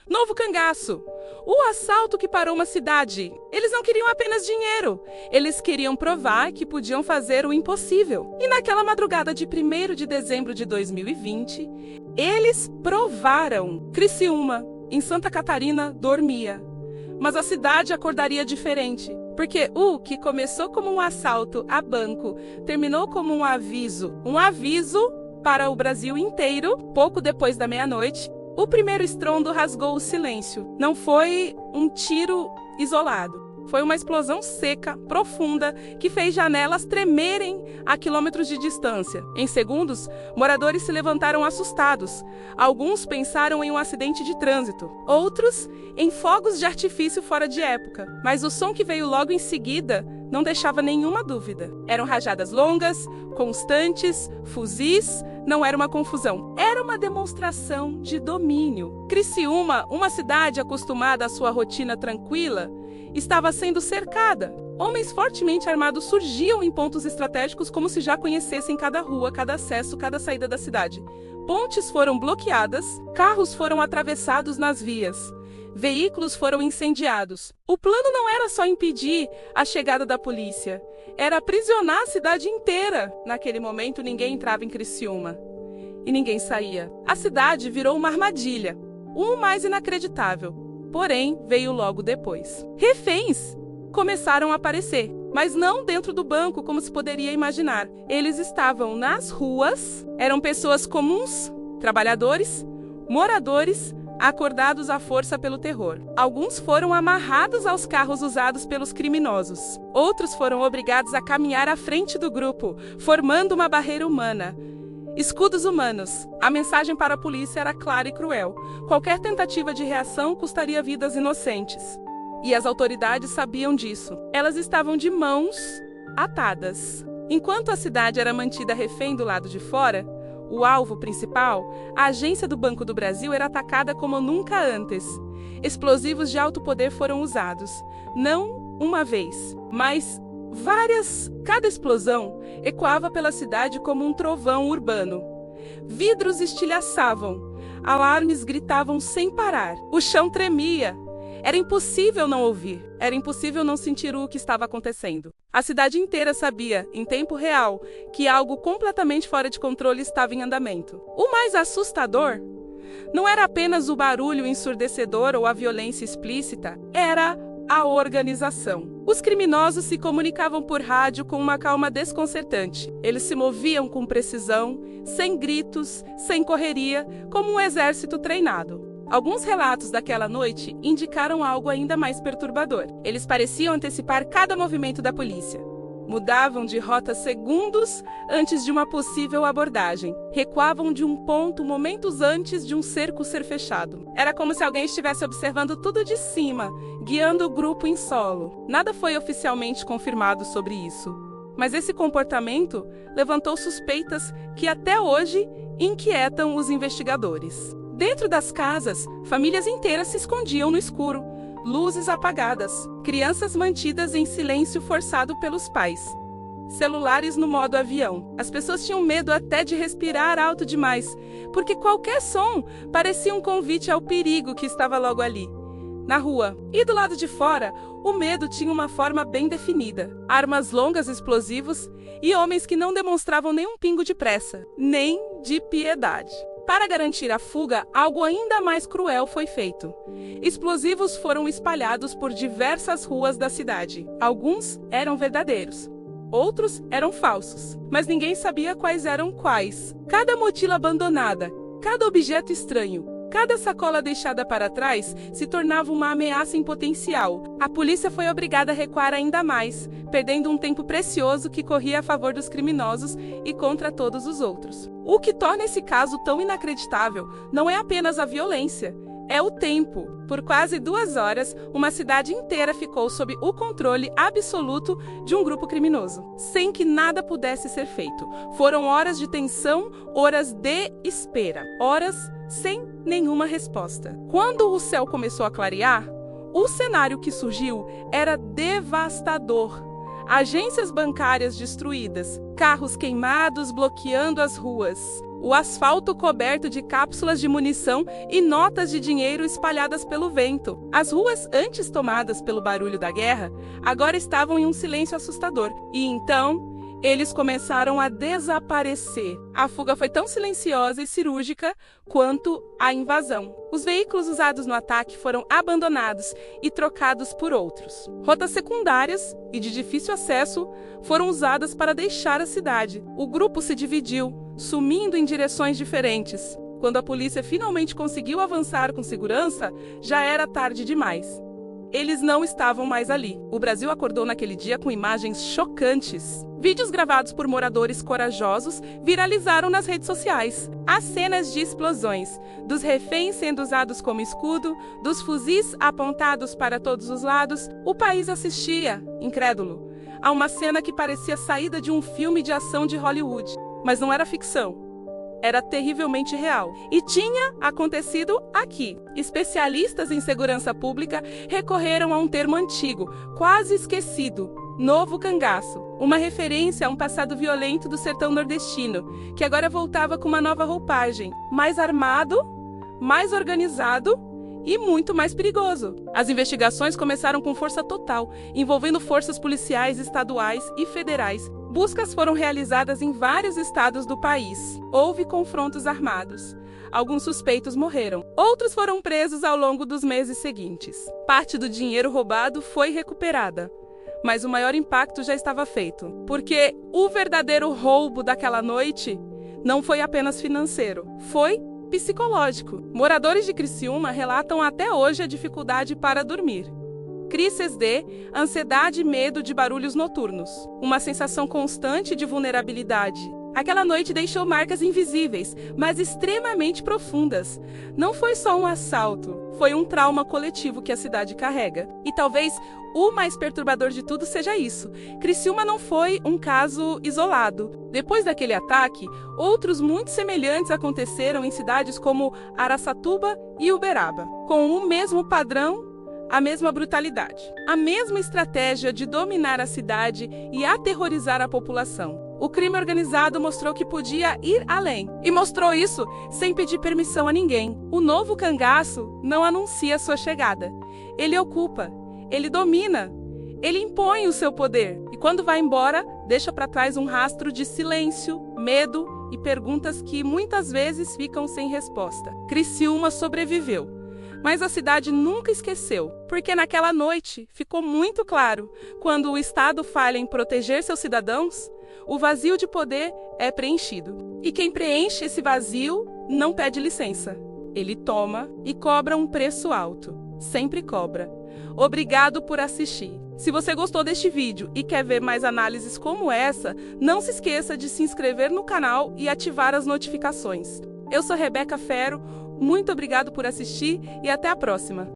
Novo cangaço. O assalto que parou uma cidade. Eles não queriam apenas dinheiro. Eles queriam provar que podiam fazer o impossível. E naquela madrugada de 1º de dezembro de 2020, eles provaram. Criciúma, em Santa Catarina, dormia. Mas a cidade acordaria diferente. Porque o que começou como um assalto a banco terminou como um aviso. Um aviso para o Brasil inteiro. Pouco depois da meia-noite, o primeiro estrondo rasgou o silêncio. Não foi um tiro isolado. Foi uma explosão seca, profunda, que fez janelas tremerem a quilômetros de distância. Em segundos, moradores se levantaram assustados. Alguns pensaram em um acidente de trânsito. Outros, em fogos de artifício fora de época. Mas o som que veio logo em seguida não deixava nenhuma dúvida. Eram rajadas longas, constantes, fuzis. Não era uma confusão, era uma demonstração de domínio. Criciúma, uma cidade acostumada à sua rotina tranquila, estava sendo cercada. Homens fortemente armados surgiam em pontos estratégicos como se já conhecessem cada rua, cada acesso, cada saída da cidade. Pontes foram bloqueadas, carros foram atravessados nas vias. Veículos foram incendiados. O plano não era só impedir a chegada da polícia, era aprisionar a cidade inteira. Naquele momento, ninguém entrava em Criciúma e ninguém saía. A cidade virou uma armadilha, o mais inacreditável. Porém, veio logo depois. Reféns começaram a aparecer, mas não dentro do banco como se poderia imaginar. Eles estavam nas ruas, eram pessoas comuns, trabalhadores, moradores, acordados à força pelo terror. Alguns foram amarrados aos carros usados pelos criminosos. Outros foram obrigados a caminhar à frente do grupo, formando uma barreira humana. Escudos humanos. A mensagem para a polícia era clara e cruel. Qualquer tentativa de reação custaria vidas inocentes. E as autoridades sabiam disso. Elas estavam de mãos atadas. Enquanto a cidade era mantida refém do lado de fora, o alvo principal, a agência do Banco do Brasil, era atacada como nunca antes. Explosivos de alto poder foram usados. Não uma vez, mas várias. Cada explosão ecoava pela cidade como um trovão urbano. Vidros estilhaçavam. Alarmes gritavam sem parar. O chão tremia. Era impossível não ouvir. Era impossível não sentir o que estava acontecendo. A cidade inteira sabia, em tempo real, que algo completamente fora de controle estava em andamento. O mais assustador não era apenas o barulho ensurdecedor ou a violência explícita, era a organização. Os criminosos se comunicavam por rádio com uma calma desconcertante. Eles se moviam com precisão, sem gritos, sem correria, como um exército treinado. Alguns relatos daquela noite indicaram algo ainda mais perturbador. Eles pareciam antecipar cada movimento da polícia. Mudavam de rota segundos antes de uma possível abordagem. Recuavam de um ponto momentos antes de um cerco ser fechado. Era como se alguém estivesse observando tudo de cima, guiando o grupo em solo. Nada foi oficialmente confirmado sobre isso. Mas esse comportamento levantou suspeitas que até hoje inquietam os investigadores. Dentro das casas, famílias inteiras se escondiam no escuro, luzes apagadas, crianças mantidas em silêncio forçado pelos pais. Celulares no modo avião. As pessoas tinham medo até de respirar alto demais, porque qualquer som parecia um convite ao perigo que estava logo ali, na rua. E do lado de fora, o medo tinha uma forma bem definida. Armas longas, explosivos e homens que não demonstravam nenhum pingo de pressa, nem de piedade. Para garantir a fuga, algo ainda mais cruel foi feito. Explosivos foram espalhados por diversas ruas da cidade. Alguns eram verdadeiros, outros eram falsos, mas ninguém sabia quais eram quais. Cada mochila abandonada, cada objeto estranho, cada sacola deixada para trás se tornava uma ameaça em potencial. A polícia foi obrigada a recuar ainda mais, perdendo um tempo precioso que corria a favor dos criminosos e contra todos os outros. O que torna esse caso tão inacreditável não é apenas a violência, é o tempo. Por quase 2 horas, uma cidade inteira ficou sob o controle absoluto de um grupo criminoso, sem que nada pudesse ser feito. Foram horas de tensão, horas de espera, horas sem nenhuma resposta. Quando o céu começou a clarear, o cenário que surgiu era devastador. Agências bancárias destruídas, carros queimados bloqueando as ruas. o asfalto coberto de cápsulas de munição e notas de dinheiro espalhadas pelo vento. As ruas, antes tomadas pelo barulho da guerra, agora estavam em um silêncio assustador. E então, eles começaram a desaparecer. A fuga foi tão silenciosa e cirúrgica quanto a invasão. Os veículos usados no ataque foram abandonados e trocados por outros. Rotas secundárias e de difícil acesso foram usadas para deixar a cidade. O grupo se dividiu, sumindo em direções diferentes. Quando a polícia finalmente conseguiu avançar com segurança, já era tarde demais. Eles não estavam mais ali. O Brasil acordou naquele dia com imagens chocantes. Vídeos gravados por moradores corajosos viralizaram nas redes sociais. As cenas de explosões, dos reféns sendo usados como escudo, dos fuzis apontados para todos os lados, o país assistia, incrédulo, a uma cena que parecia saída de um filme de ação de Hollywood. Mas não era ficção. Era terrivelmente real. E tinha acontecido aqui. Especialistas em segurança pública recorreram a um termo antigo, quase esquecido: novo cangaço. Uma referência a um passado violento do sertão nordestino, que agora voltava com uma nova roupagem, mais armado, mais organizado e muito mais perigoso. As investigações começaram com força total, envolvendo forças policiais estaduais e federais. Buscas foram realizadas em vários estados do país. Houve confrontos armados. Alguns suspeitos morreram. Outros foram presos ao longo dos meses seguintes. Parte do dinheiro roubado foi recuperada. Mas o maior impacto já estava feito. Porque o verdadeiro roubo daquela noite não foi apenas financeiro. Foi psicológico. Moradores de Criciúma relatam até hoje a dificuldade para dormir. Crises de ansiedade e medo de barulhos noturnos. Uma sensação constante de vulnerabilidade. Aquela noite deixou marcas invisíveis, mas extremamente profundas. Não foi só um assalto, foi um trauma coletivo que a cidade carrega. E talvez o mais perturbador de tudo seja isso. Criciúma não foi um caso isolado. Depois daquele ataque, outros muito semelhantes aconteceram em cidades como Araçatuba e Uberaba, com o mesmo padrão, a mesma brutalidade, a mesma estratégia de dominar a cidade e aterrorizar a população. O crime organizado mostrou que podia ir além, e mostrou isso sem pedir permissão a ninguém. O novo cangaço não anuncia sua chegada. Ele ocupa, ele domina, ele impõe o seu poder. E quando vai embora, deixa para trás um rastro de silêncio, medo e perguntas que muitas vezes ficam sem resposta. Criciúma sobreviveu. Mas a cidade nunca esqueceu, porque naquela noite ficou muito claro: quando o Estado falha em proteger seus cidadãos, o vazio de poder é preenchido. E quem preenche esse vazio não pede licença. Ele toma e cobra um preço alto. Sempre cobra. Obrigado por assistir. Se você gostou deste vídeo e quer ver mais análises como essa, não se esqueça de se inscrever no canal e ativar as notificações. Eu sou Rebeca Ferro. Muito obrigado por assistir e até a próxima!